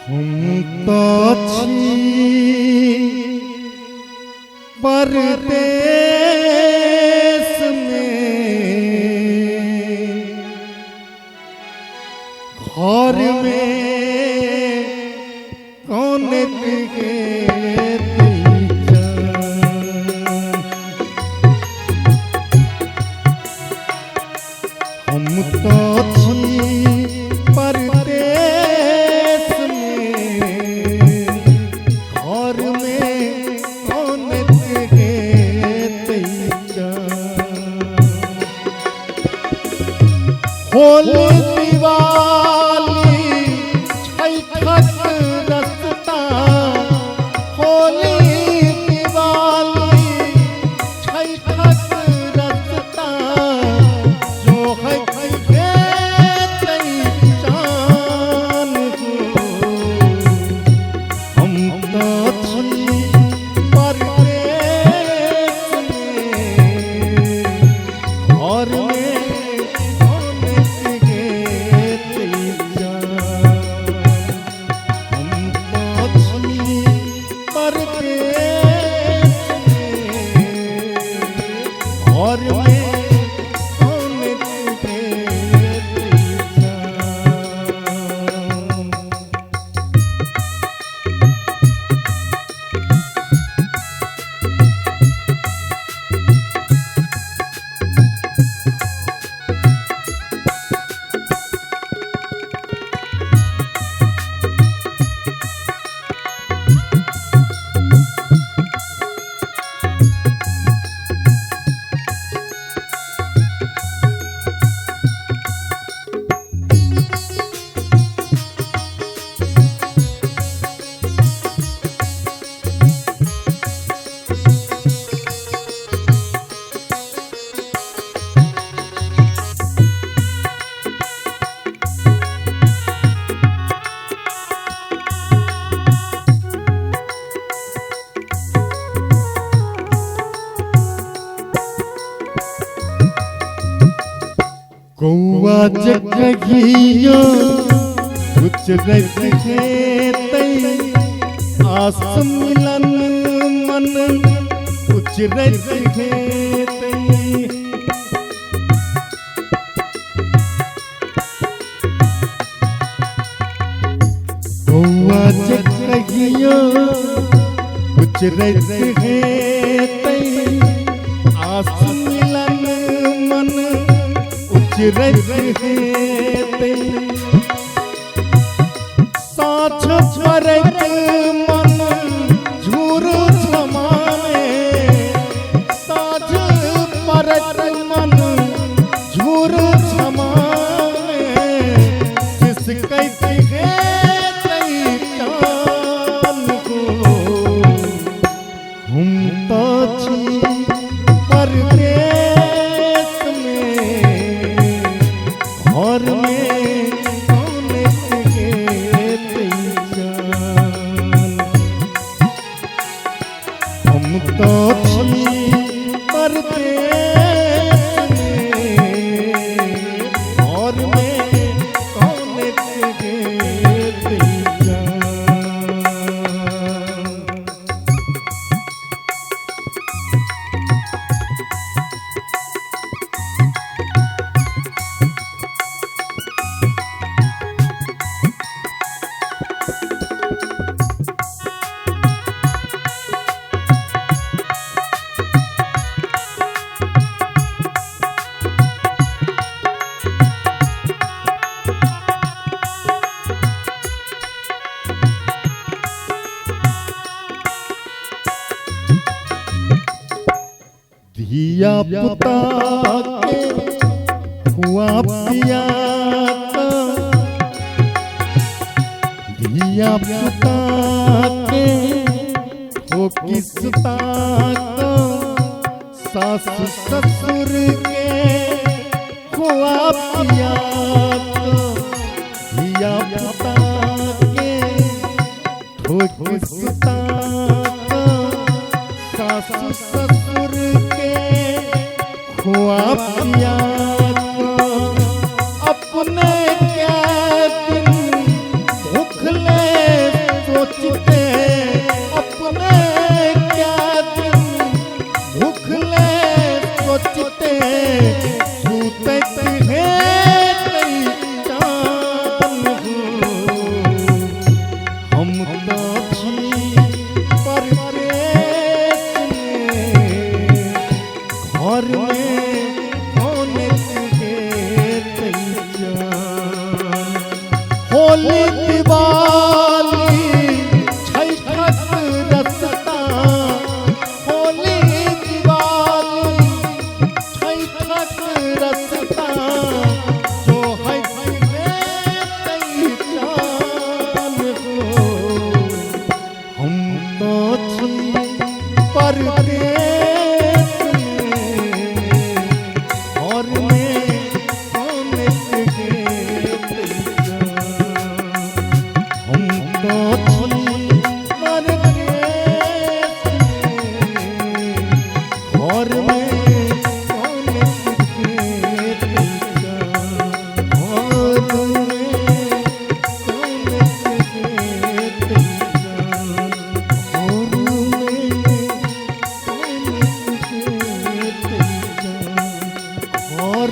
हम तो छी परदेश में, घर में कौन दिखे हम तो छी परदेश में, घर में कौन दिखे होली दिवाली छठ रस्ता, होली दिवाली छठ रस्ता, जो है चान को हम तो छी परदेश में, घर में कौआ जगहिया कुछ रखे आस मिलन मन कुछ रखे कौआ जगहिया कुछ रखे आस मिलन मन साँझ परत मन झूर छमाने, साँझ परत मन झूर छमाने, जिसके दिखे चान को हम तो छी परदेश में, घर में कौन दिखे चान, हम तो छी परदेश में, घर में कौन दिखे चान। धिया पुता के हुआ पिया का, धिया पुता के हो किसता का, सास ससुर के हुआ पिया का, धिया पुता के हो किसता का, सास ससुर के हुआ पिया अपने क्या दिन भूख ले और में कौन तुझे तेजा, और में कौन तुझे तेजा, और में कौन तुझे तेजा, और